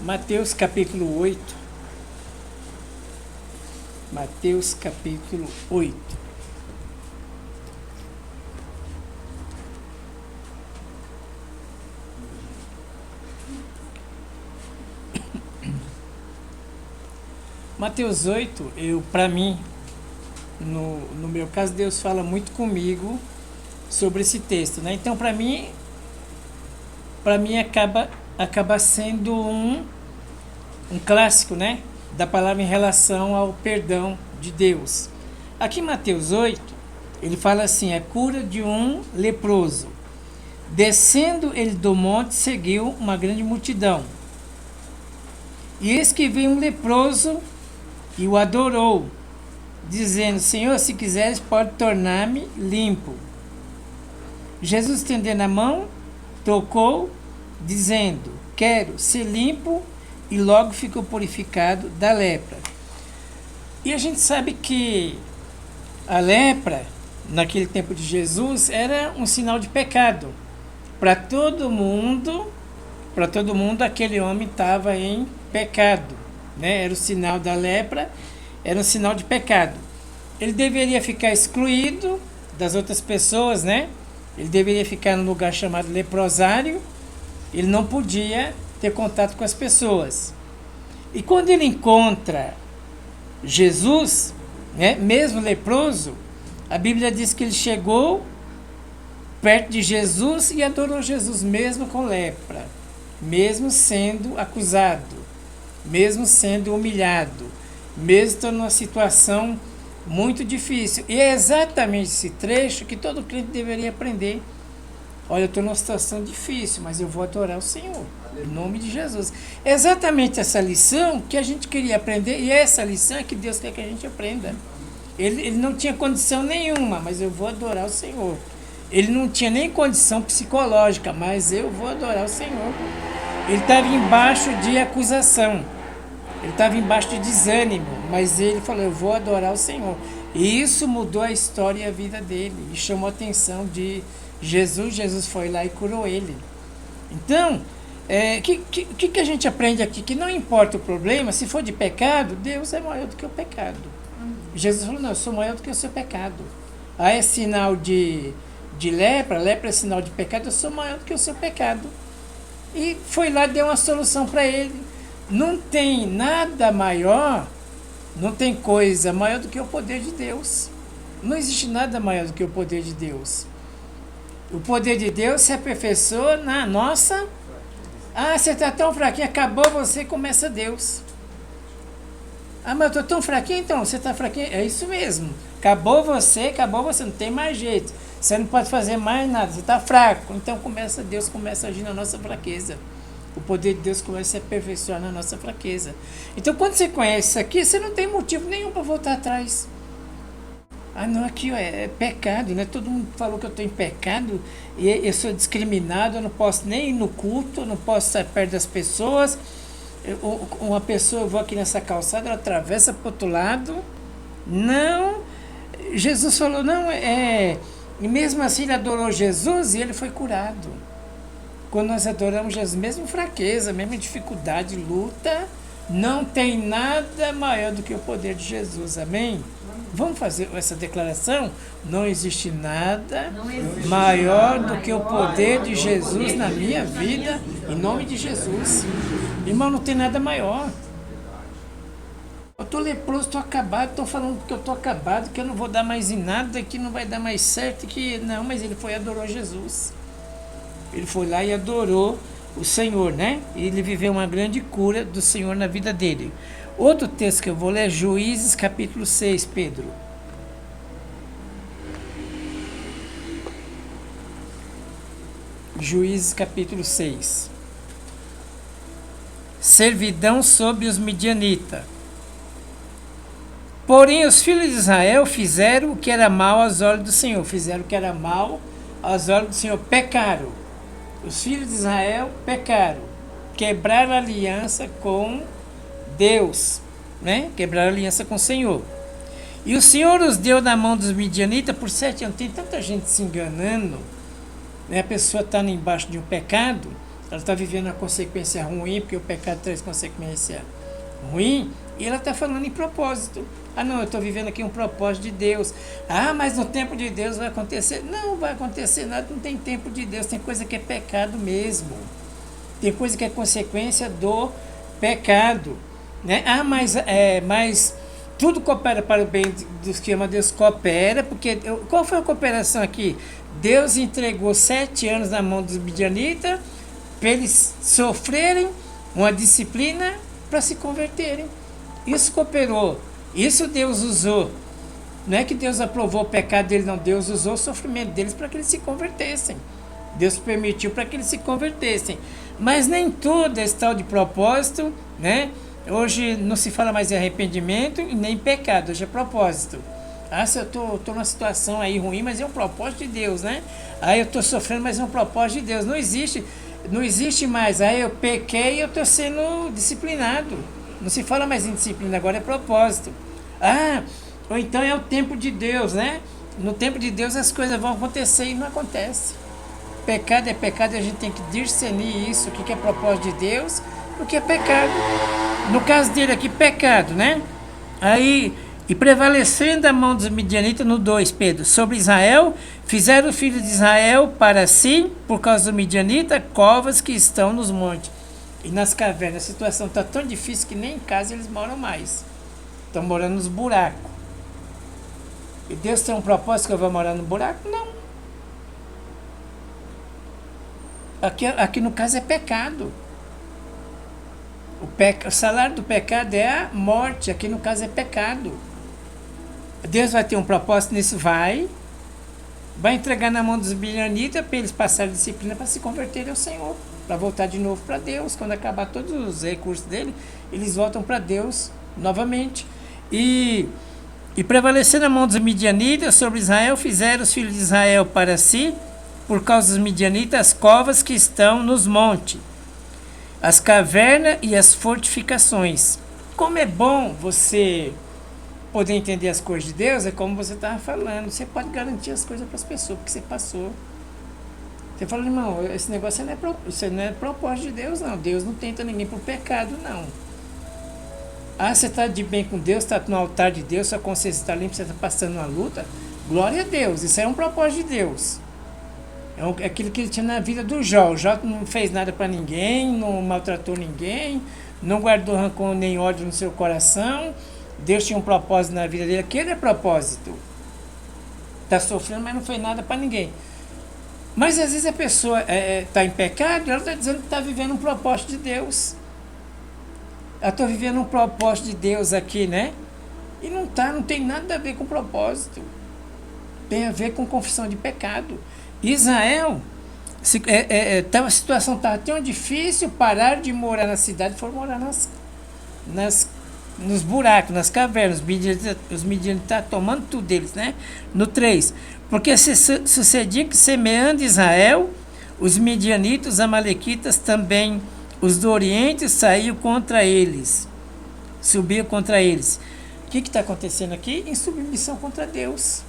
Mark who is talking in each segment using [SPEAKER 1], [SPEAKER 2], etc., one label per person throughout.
[SPEAKER 1] Mateus capítulo 8. Mateus capítulo 8. Mateus 8, para mim, no meu caso, Deus fala muito comigo sobre esse texto, né? Então, para mim acaba sendo um clássico, né, da palavra em relação ao perdão de Deus. Aqui em Mateus 8, ele fala assim: a cura de um leproso. Descendo ele do monte, seguiu uma grande multidão. E eis que veio um leproso e o adorou, dizendo: Senhor, se quiseres, pode tornar-me limpo. Jesus, estendendo a mão, tocou, dizendo: quero ser limpo, e logo ficou purificado da lepra. E a gente sabe que a lepra, naquele tempo de Jesus, era um sinal de pecado. Para todo mundo, aquele homem estava em pecado, né? Era o sinal da lepra, era um sinal de pecado. Ele deveria ficar excluído das outras pessoas, né? Ele deveria ficar num lugar chamado leprosário. Ele não podia ter contato com as pessoas. E quando ele encontra Jesus, né, mesmo leproso, a Bíblia diz que ele chegou perto de Jesus e adorou Jesus mesmo com lepra, mesmo sendo acusado, mesmo sendo humilhado, mesmo estando numa situação muito difícil. E é exatamente esse trecho que todo crente deveria aprender. Olha, eu estou numa situação difícil, mas eu vou adorar o Senhor, em nome de Jesus. É exatamente essa lição que a gente queria aprender, e essa lição é que Deus quer que a gente aprenda. Ele não tinha condição nenhuma, mas eu vou adorar o Senhor. Ele não tinha nem condição psicológica, mas eu vou adorar o Senhor. Ele estava embaixo de acusação, ele estava embaixo de desânimo, mas ele falou: eu vou adorar o Senhor. E isso mudou a história e a vida dele, e chamou a atenção de Jesus. Jesus foi lá e curou ele. Então, que a gente aprende aqui? Que não importa o problema, se for de pecado, Deus é maior do que o pecado. Jesus falou: não, eu sou maior do que o seu pecado. É sinal de lepra é sinal de pecado, eu sou maior do que o seu pecado. E foi lá, deu uma solução para ele. Não tem nada maior, não tem coisa maior do que o poder de Deus. Não existe nada maior do que o poder de Deus. O poder de Deus se aperfeiçoa na nossa... Ah, você está tão fraquinho, acabou você, começa Deus. Ah, mas eu estou tão fraquinho, então, você está fraquinho. É isso mesmo. Acabou você, não tem mais jeito. Você não pode fazer mais nada, você está fraco. Então Deus começa a agir na nossa fraqueza. O poder de Deus começa a se aperfeiçoar na nossa fraqueza. Então, quando você conhece isso aqui, você não tem motivo nenhum para voltar atrás. Ah, não, aqui ó, é pecado, né? Todo mundo falou que eu estou em pecado, e eu sou discriminado, eu não posso nem ir no culto, eu não posso estar perto das pessoas. Uma pessoa, eu vou aqui nessa calçada, ela atravessa para o outro lado. Não, Jesus falou, não, e mesmo assim ele adorou Jesus e ele foi curado. Quando nós adoramos Jesus, mesmo fraqueza, mesmo dificuldade, luta, não tem nada maior do que o poder de Jesus, amém? Vamos fazer essa declaração? Não existe nada maior do que o poder de Jesus na minha vida, em nome de Jesus. Irmão, não tem nada maior. Eu estou leproso, estou acabado, estou falando que eu estou acabado, que eu não vou dar mais em nada, que não vai dar mais certo, que não, mas ele foi e adorou Jesus. Ele foi lá e adorou o Senhor, né? E ele viveu uma grande cura do Senhor na vida dele. Outro texto que eu vou ler é Juízes capítulo 6, Pedro. Juízes capítulo 6. Servidão sobre os midianitas. Porém, os filhos de Israel fizeram o que era mal aos olhos do Senhor. Fizeram o que era mal aos olhos do Senhor. Pecaram. Os filhos de Israel pecaram. Quebraram a aliança com Deus, né? Quebraram a aliança com o Senhor. E o Senhor os deu na mão dos midianitas por 7 anos. Tem tanta gente se enganando, né? A pessoa está embaixo de um pecado, ela está vivendo uma consequência ruim, porque o pecado traz consequência ruim, e ela está falando em propósito. Ah, não, eu estou vivendo aqui um propósito de Deus. Ah, mas no tempo de Deus vai acontecer. Não vai acontecer nada, não tem tempo de Deus. Tem coisa que é pecado mesmo. Tem coisa que é consequência do pecado. Né? Ah, mas tudo coopera para o bem dos que amam a Deus. Coopera, porque qual foi a cooperação aqui? Deus entregou 7 anos na mão dos midianitas para eles sofrerem uma disciplina para se converterem. Isso cooperou. Isso Deus usou. Não é que Deus aprovou o pecado deles, não. Deus usou o sofrimento deles para que eles se convertessem. Deus permitiu para que eles se convertessem. Mas nem tudo é tal de propósito, né? Hoje não se fala mais em arrependimento e nem em pecado, hoje é propósito. Ah, se eu tô numa situação aí ruim, mas é um propósito de Deus, né? Aí eu tô sofrendo, mas é um propósito de Deus. Não existe mais. Aí eu pequei e eu tô sendo disciplinado. Não se fala mais em disciplina, agora é propósito. Ah, ou então é o tempo de Deus, né? No tempo de Deus as coisas vão acontecer e não acontece. Pecado é pecado e a gente tem que discernir isso, o que é propósito de Deus, o que é pecado. No caso dele aqui, pecado, né? Aí, e prevalecendo a mão dos midianitas, no 2, Pedro, sobre Israel, fizeram os filhos de Israel para si, por causa do midianita, covas que estão nos montes e nas cavernas. A situação está tão difícil que nem em casa eles moram mais. Estão morando nos buracos. E Deus tem um propósito que eu vou morar no buraco? Não. Aqui no caso é pecado. O salário do pecado é a morte. Aqui no caso é pecado. Deus vai ter um propósito nisso? Vai entregar na mão dos midianitas para eles passarem disciplina para se converterem ao Senhor, para voltar de novo para Deus. Quando acabar todos os recursos dele, eles voltam para Deus novamente. E prevalecendo a mão dos midianitas sobre Israel, fizeram os filhos de Israel para si, por causa dos midianitas, as covas que estão nos montes, as cavernas e as fortificações. Como é bom você poder entender as coisas de Deus, é como você estava falando, você pode garantir as coisas para as pessoas, porque você passou. Você fala, irmão, esse negócio não é propósito de Deus, não. Deus não tenta ninguém por pecado, não. Ah, você está de bem com Deus, está no altar de Deus, sua consciência está limpa, você está passando uma luta. Glória a Deus, isso é um propósito de Deus. É aquilo que ele tinha na vida do Jó. O Jó não fez nada para ninguém, não maltratou ninguém, não guardou rancor nem ódio no seu coração. Deus tinha um propósito na vida dele. Aquele é propósito. Está sofrendo, mas não fez nada para ninguém. Mas às vezes a pessoa está em pecado e ela está dizendo que está vivendo um propósito de Deus. Eu estou vivendo um propósito de Deus aqui, né? E não tem nada a ver com propósito. Tem a ver com confissão de pecado. Israel, a situação estava tão difícil, pararam de morar na cidade e foram morar nos buracos, nas cavernas. Os midianitas estavam tomando tudo deles, né? No 3, porque sucedia que, semeando Israel, os midianitas, os amalequitas também, os do Oriente, saíam contra eles, subiam contra eles. O que está acontecendo aqui? Em submissão contra Deus.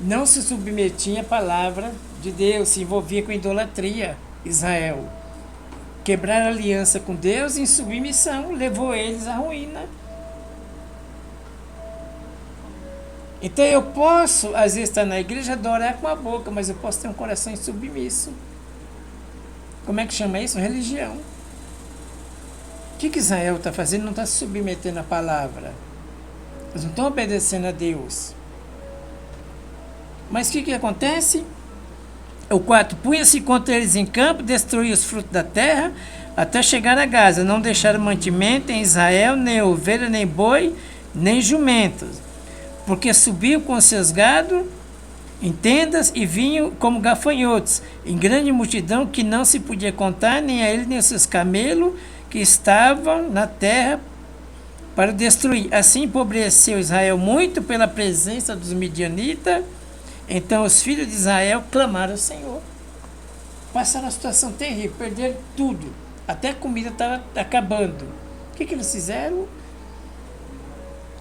[SPEAKER 1] Não se submetia à palavra de Deus, se envolvia com idolatria. Israel quebrar a aliança com Deus em submissão levou eles à ruína. Então eu posso, às vezes, estar na igreja, adorar com a boca, mas eu posso ter um coração insubmisso. Como é que chama isso? Religião. O que Israel está fazendo? Não está se submetendo à palavra. Eles não estão obedecendo a Deus. Mas o que acontece? O 4, punha-se contra eles em campo, destruía os frutos da terra, até chegar a Gaza. Não deixaram mantimento em Israel, nem ovelha, nem boi, nem jumentos, porque subiam com seus gados em tendas e vinham como gafanhotos, em grande multidão que não se podia contar, nem a eles, nem aos seus camelos, que estavam na terra para destruir. Assim empobreceu Israel muito pela presença dos midianitas. Então os filhos de Israel clamaram ao Senhor. Passaram uma situação terrível, perderam tudo. Até a comida estava acabando. O que eles fizeram?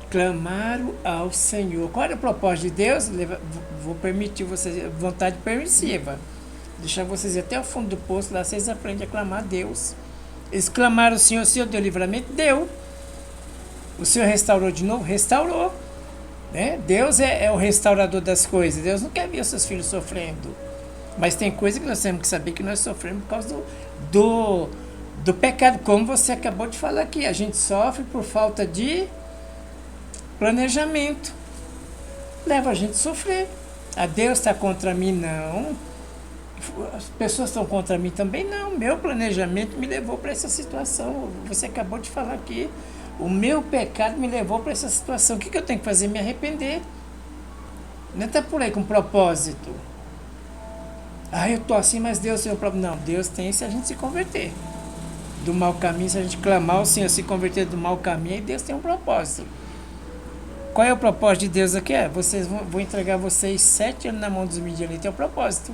[SPEAKER 1] Clamaram ao Senhor. Qual era o propósito de Deus? Vou permitir vocês, vontade permissiva. deixar vocês ir até o fundo do poço, lá vocês aprendem a clamar a Deus. Eles clamaram: o Senhor deu livramento? Deu. O Senhor restaurou de novo? Restaurou. Né? Deus é o restaurador das coisas. Deus não quer ver os seus filhos sofrendo. Mas tem coisa que nós temos que saber que nós sofremos por causa do pecado. Como você acabou de falar aqui, a gente sofre por falta de planejamento. Leva a gente a sofrer. A Deus está contra mim? Não. As pessoas estão contra mim também? Não. Meu planejamento me levou para essa situação. Você acabou de falar aqui. O meu pecado me levou para essa situação. O que eu tenho que fazer? Me arrepender. Não está por aí com propósito. Eu estou assim, mas Deus tem um propósito. Não, Deus tem se a gente se converter do mau caminho. Se a gente clamar ao Senhor, se converter do mau caminho, Deus tem um propósito. Qual é o propósito de Deus aqui? Vou entregar vocês 7 anos na mão dos midianitas. É o propósito.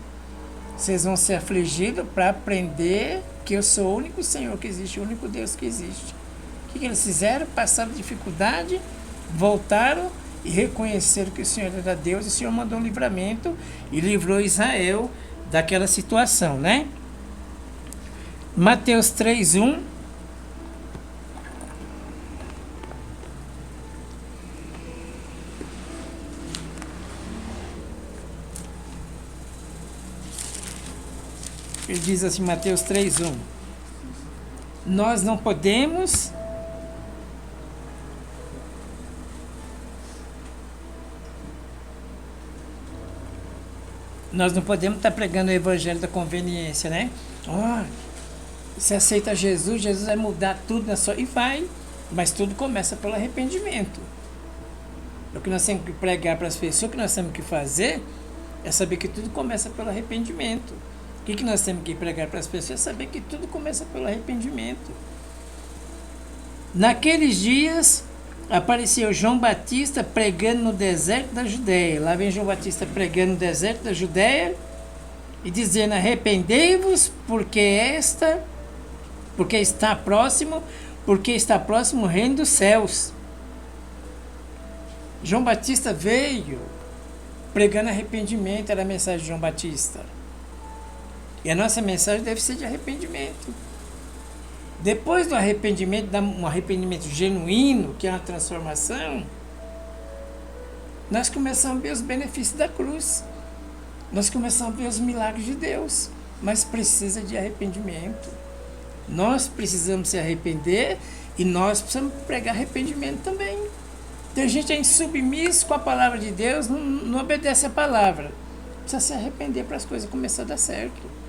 [SPEAKER 1] Vocês vão ser afligidos para aprender que eu sou o único Senhor que existe, o único Deus que existe. O que eles fizeram? Passaram dificuldade, voltaram e reconheceram que o Senhor era Deus, e o Senhor mandou um livramento e livrou Israel daquela situação, né? Mateus 3:1. Ele diz assim, Mateus 3:1. Nós não podemos estar pregando o evangelho da conveniência, né? Você aceita Jesus, Jesus vai mudar tudo na sua... E vai, mas tudo começa pelo arrependimento. O que nós temos que pregar para as pessoas, o que nós temos que fazer é saber que tudo começa pelo arrependimento. O que nós temos que pregar para as pessoas é saber que tudo começa pelo arrependimento. Naqueles dias apareceu João Batista pregando no deserto da Judéia. Lá vem João Batista pregando no deserto da Judéia e dizendo: arrependei-vos, porque está próximo o reino dos céus. João Batista veio pregando arrependimento, era a mensagem de João Batista. E a nossa mensagem deve ser de arrependimento. Depois do arrependimento, um arrependimento genuíno, que é uma transformação, nós começamos a ver os benefícios da cruz. Nós começamos a ver os milagres de Deus. Mas precisa de arrependimento. Nós precisamos se arrepender e nós precisamos pregar arrependimento também. Tem gente insubmisso com a palavra de Deus, não obedece a palavra. Precisa se arrepender para as coisas começarem a dar certo.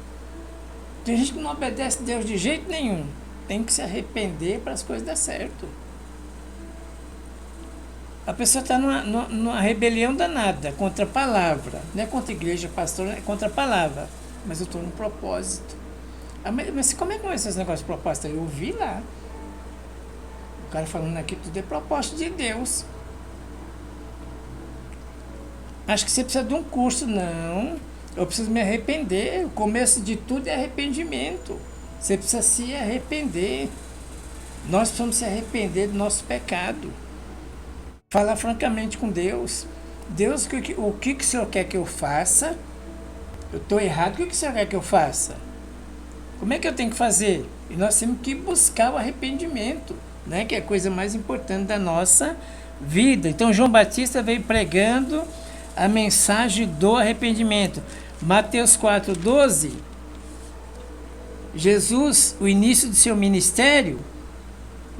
[SPEAKER 1] Tem gente que não obedece a Deus de jeito nenhum. Tem que se arrepender para as coisas dar certo. A pessoa está numa rebelião danada contra a palavra. Não é contra a igreja, pastor, é contra a palavra. Mas eu estou no propósito. Mas como é que é esse negócio de propósito? Eu vi lá. O cara falando aqui, tudo é propósito de Deus. Acho que você precisa de um curso. Não. Eu preciso me arrepender. O começo de tudo é arrependimento. Você precisa se arrepender. Nós precisamos se arrepender do nosso pecado. Falar francamente com Deus. Deus, o que o Senhor quer que eu faça? Eu estou errado. O que o Senhor quer que eu faça? Como é que eu tenho que fazer? E nós temos que buscar o arrependimento, né? Que é a coisa mais importante da nossa vida. Então, João Batista veio pregando a mensagem do arrependimento. Mateus 4:12, Jesus, o início do seu ministério,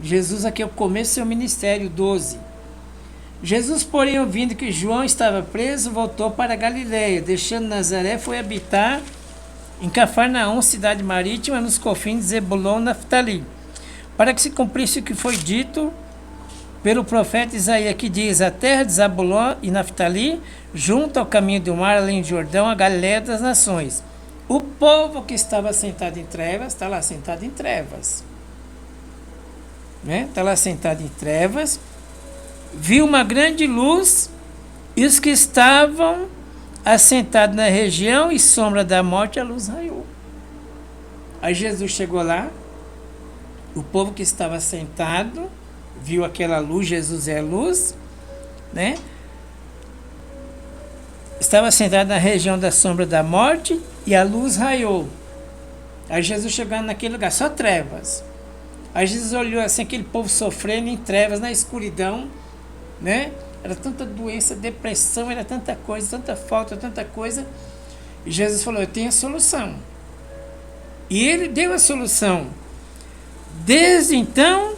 [SPEAKER 1] Jesus aqui é o começo do seu ministério, 12. Jesus, porém, ouvindo que João estava preso, voltou para Galiléia, deixando Nazaré, foi habitar em Cafarnaum, cidade marítima, nos confins de Zebulon e Naftali, para que se cumprisse o que foi dito pelo profeta Isaías, que diz: a terra de Zabulon e Naftali, junto ao caminho do mar, além de Jordão, a Galiléia das nações. O povo que estava sentado em trevas, está lá sentado em trevas. Está lá sentado em trevas, viu uma grande luz, e os que estavam assentados na região e sombra da morte, a luz raiou. Aí Jesus chegou lá, o povo que estava sentado viu aquela luz, Jesus é a luz, né? Estava sentado na região da sombra da morte, E a luz raiou. Aí Jesus chegando naquele lugar, só trevas. Aí Jesus olhou assim, aquele povo sofrendo em trevas, na escuridão, né? Era tanta doença, depressão, era tanta coisa, tanta falta, tanta coisa. E Jesus falou, eu tenho a solução. E ele deu a solução. Desde então,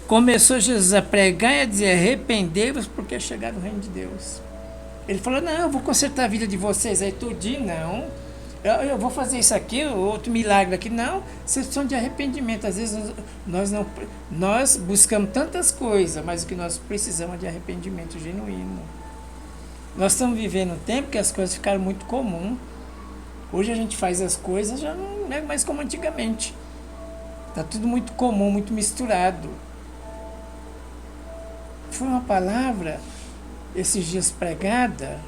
[SPEAKER 1] começou Jesus a pregar e a dizer, arrependei-vos porque é chegado o reino de Deus. Ele falou, não, eu vou consertar a vida de vocês aí tudinho, não. Eu vou fazer isso aqui, outro milagre aqui. Não, vocês precisam de arrependimento. Às vezes nós buscamos tantas coisas, mas o que nós precisamos é de arrependimento genuíno. Nós estamos vivendo um tempo que as coisas ficaram muito comuns. Hoje a gente faz as coisas, já não é mais como antigamente. Está tudo muito comum, muito misturado. Foi uma palavra, esses dias pregada,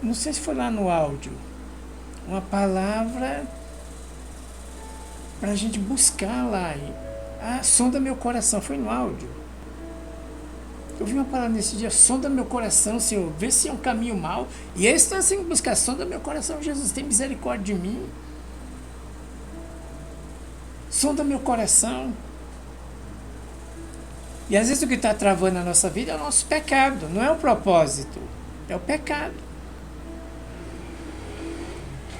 [SPEAKER 1] não sei se foi lá no áudio, uma palavra para a gente buscar lá. Sonda meu coração, foi no áudio. Eu vi uma palavra nesse dia, sonda meu coração, Senhor, vê se é um caminho mau. E esse está assim, buscar, sonda meu coração, Jesus, tem misericórdia de mim. Sonda meu coração. E às vezes o que está travando a nossa vida é o nosso pecado, não é o propósito, é o pecado.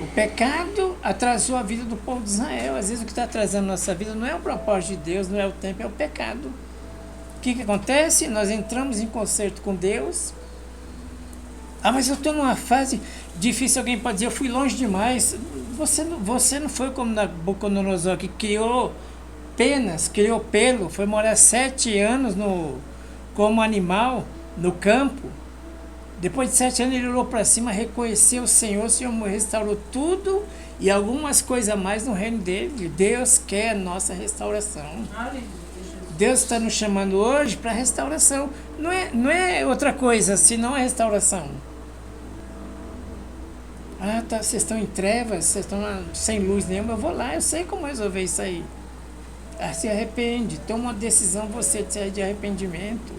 [SPEAKER 1] O pecado atrasou a vida do povo de Israel. Às vezes o que está atrasando a nossa vida não é o propósito de Deus, não é o tempo, é o pecado. O que acontece? Nós entramos em conserto com Deus. Mas eu estou numa fase difícil. Alguém pode dizer, eu fui longe demais. Você não foi como Nabucodonosor, que criou penas, criou pelo, foi morar 7 anos como animal no campo. Depois de 7 anos ele olhou para cima, reconheceu o Senhor restaurou tudo e algumas coisas a mais no reino dele. Deus quer a nossa restauração. Deus está nos chamando hoje para restauração. Não é outra coisa, senão a restauração. Vocês estão em trevas, vocês estão sem luz nenhuma, eu vou lá, eu sei como resolver isso aí. Se arrepende, toma uma decisão você de arrependimento.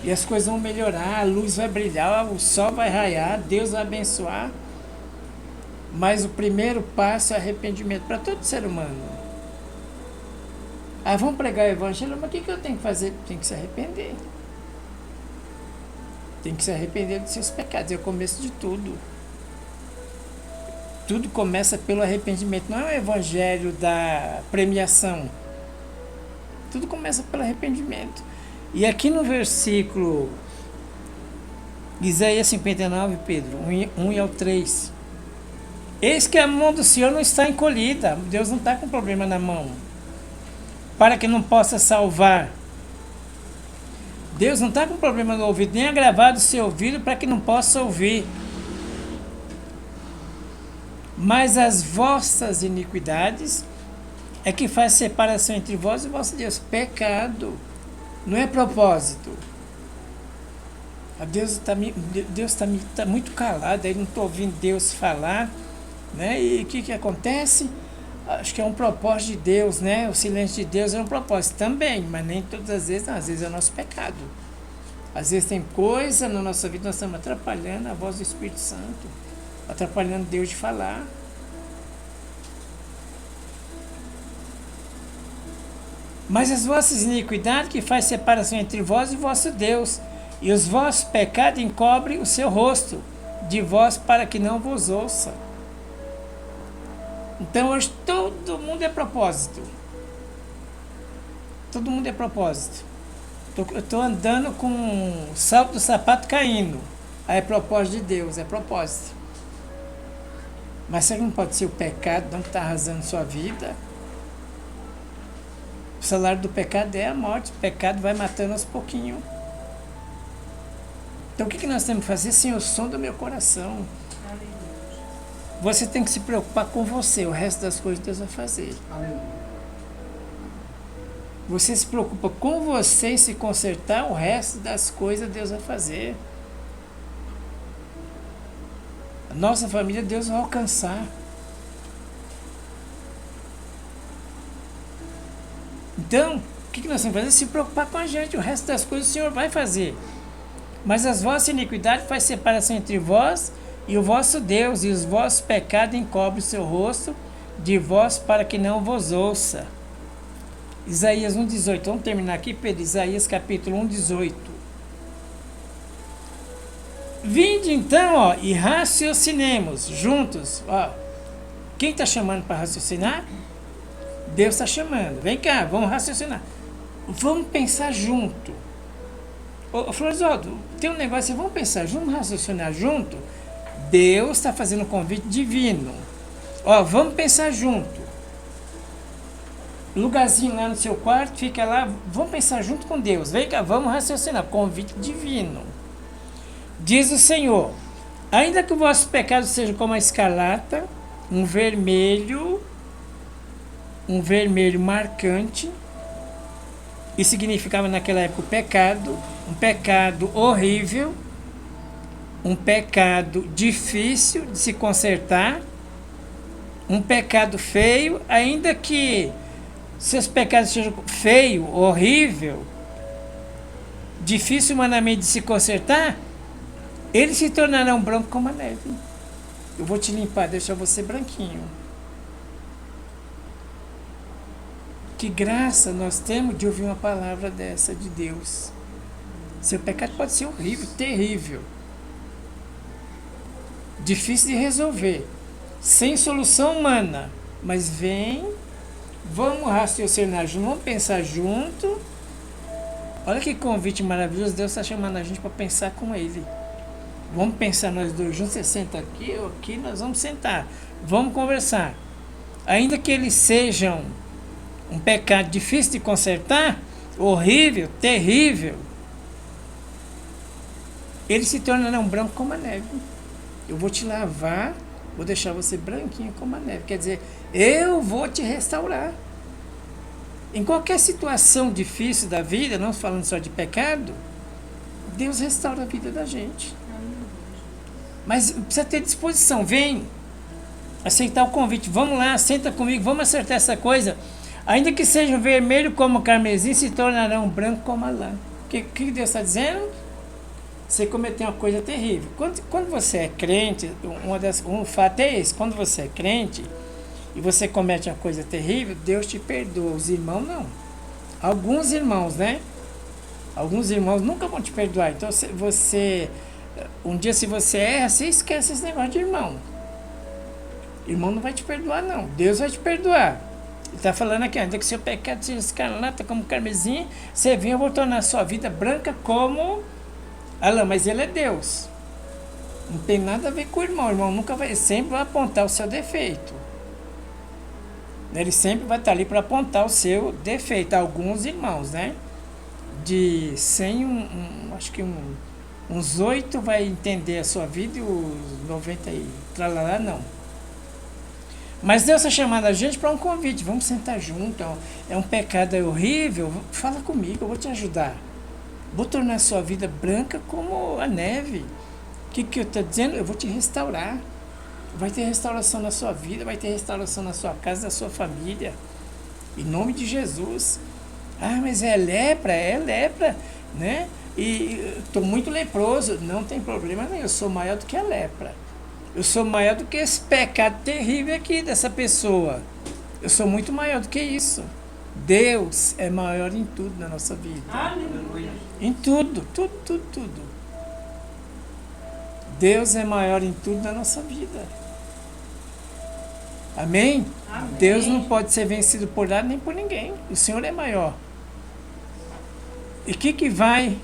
[SPEAKER 1] E as coisas vão melhorar, a luz vai brilhar, o sol vai raiar, Deus vai abençoar. Mas o primeiro passo é arrependimento para todo ser humano. Vamos pregar o evangelho, mas o que eu tenho que fazer? Tem que se arrepender. Tem que se arrepender dos seus pecados, é o começo de tudo. Tudo começa pelo arrependimento, não é o evangelho da premiação. Tudo começa pelo arrependimento. E aqui no versículo Isaías 59, Pedro, 1 ao 3. Eis que a mão do Senhor não está encolhida. Deus não está com problema na mão, para que não possa salvar. Deus não está com problema no ouvido, nem agravado o seu ouvido para que não possa ouvir. Mas as vossas iniquidades é que faz separação entre vós e vosso Deus. Pecado. Não é propósito. Deus está muito calado, aí não estou ouvindo Deus falar, né? E o que acontece? Acho que é um propósito de Deus, né? O silêncio de Deus é um propósito também, mas nem todas as vezes, não, às vezes é o nosso pecado. Às vezes tem coisa na nossa vida, nós estamos atrapalhando a voz do Espírito Santo, atrapalhando Deus de falar. Mas as vossas iniquidades que faz separação entre vós e vosso Deus, e os vossos pecados encobrem o seu rosto de vós para que não vos ouça. Então hoje todo mundo é propósito. Todo mundo é propósito. Eu estou andando com o salto do sapato caindo. Aí é propósito de Deus, é propósito. Mas será que não pode ser o pecado não que está arrasando sua vida? O salário do pecado é a morte. O pecado vai matando aos pouquinhos. Então o que nós temos que fazer? Senhor, sonda meu coração. Você tem que se preocupar com você. O resto das coisas Deus vai fazer. Você se preocupa com você e se consertar, o resto das coisas Deus vai fazer. A nossa família Deus vai alcançar. Então, o que nós temos que fazer? Se preocupar com a gente. O resto das coisas o Senhor vai fazer. Mas as vossas iniquidades faz separação entre vós e o vosso Deus, e os vossos pecados encobre o seu rosto de vós para que não vos ouça. Isaías 1,18. Vamos terminar aqui, Pedro. Isaías capítulo 1,18. Vinde então, ó, e raciocinemos juntos. Ó. Quem está chamando para raciocinar? Deus está chamando. Vem cá, vamos raciocinar. Vamos pensar junto. Ô, Florisvaldo, tem um negócio, vamos pensar junto, vamos raciocinar junto. Deus está fazendo um convite divino. Ó, vamos pensar junto. Lugarzinho lá no seu quarto, fica lá, vamos pensar junto com Deus. Vem cá, vamos raciocinar. Convite divino. Diz o Senhor: ainda que o vosso pecado seja como a escarlata, um vermelho marcante, e significava naquela época o pecado, um pecado horrível, um pecado difícil de se consertar, um pecado feio, ainda que seus pecados sejam feio, horrível, difícil humanamente de se consertar, eles se tornarão branco como a neve. Eu vou te limpar, deixar você branquinho. Que graça nós temos de ouvir uma palavra dessa de Deus. Seu pecado pode ser horrível, terrível, difícil de resolver, sem solução humana, mas vem, vamos raciocinar junto, vamos pensar junto. Olha que convite maravilhoso, Deus está chamando a gente para pensar com Ele. Vamos pensar nós dois juntos, você senta aqui, eu aqui, nós vamos sentar, vamos conversar. Ainda que eles sejam um pecado difícil de consertar, horrível, terrível, eles se tornarão branco como a neve. Eu vou te lavar, vou deixar você branquinho como a neve. Quer dizer, eu vou te restaurar. Em qualquer situação difícil da vida, não falando só de pecado, Deus restaura a vida da gente. Mas precisa ter disposição. Vem aceitar o convite. Vamos lá, senta comigo, vamos acertar essa coisa. Ainda que seja vermelho como o carmesim, se tornarão branco como a lã. O que Deus está dizendo? Você cometeu uma coisa terrível. Quando você é crente, um fato é esse. Quando você é crente e você comete uma coisa terrível, Deus te perdoa. Os irmãos não. Alguns irmãos, né? Alguns irmãos nunca vão te perdoar. Então um dia se você erra, você esquece esse negócio de irmão. Irmão não vai te perdoar, não. Deus vai te perdoar. Ele está falando aqui, ainda que seu pecado seja escarlata como carmesim, você vem, eu vou tornar a sua vida branca como a lã. Mas ele é Deus. Não tem nada a ver com o irmão. O irmão nunca vai, sempre vai apontar o seu defeito. Ele sempre vai estar ali para apontar o seu defeito. Alguns irmãos, né? De 100, acho que uns 8 vai entender a sua vida e os 90 e tralalá, não. Mas Deus está chamando a gente para um convite. Vamos sentar junto. É um pecado horrível. Fala comigo, eu vou te ajudar. Vou tornar a sua vida branca como a neve. O que eu estou dizendo? Eu vou te restaurar. Vai ter restauração na sua vida, vai ter restauração na sua casa, na sua família. Em nome de Jesus. Ah, mas é lepra, né? E estou muito leproso. Não tem problema nenhum, eu sou maior do que a lepra. Eu sou maior do que esse pecado terrível aqui dessa pessoa. Eu sou muito maior do que isso. Deus é maior em tudo na nossa vida. Aleluia. Em tudo. Deus é maior em tudo na nossa vida. Amém? Amém? Deus não pode ser vencido por nada nem por ninguém. O Senhor é maior. E o que vai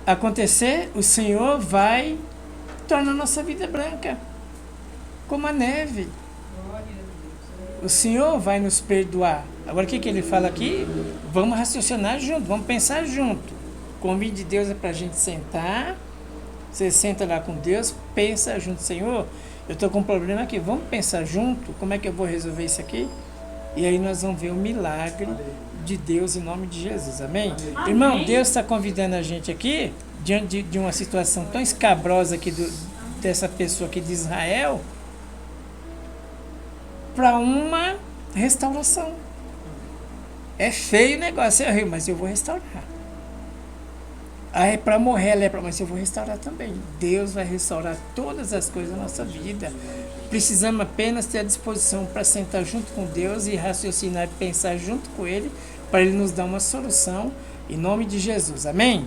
[SPEAKER 1] acontecer? O Senhor vai tornar a nossa vida branca, como a neve. O Senhor vai nos perdoar. Agora o que ele fala aqui? Vamos raciocinar junto, vamos pensar junto. O convite de Deus é para a gente sentar. Você senta lá com Deus, pensa junto. Senhor, eu estou com um problema aqui, vamos pensar junto, como é que eu vou resolver isso aqui? E aí nós vamos ver o milagre de Deus em nome de Jesus, amém? Amém. Irmão, Deus está convidando a gente aqui, diante de uma situação tão escabrosa aqui dessa pessoa aqui de Israel, para uma restauração. É feio o negócio, é horrível, mas eu vou restaurar. Ah, é para morrer a lepra, mas eu vou restaurar também. Deus vai restaurar todas as coisas da nossa vida. Precisamos apenas ter a disposição para sentar junto com Deus e raciocinar e pensar junto com Ele, para Ele nos dar uma solução, em nome de Jesus. Amém?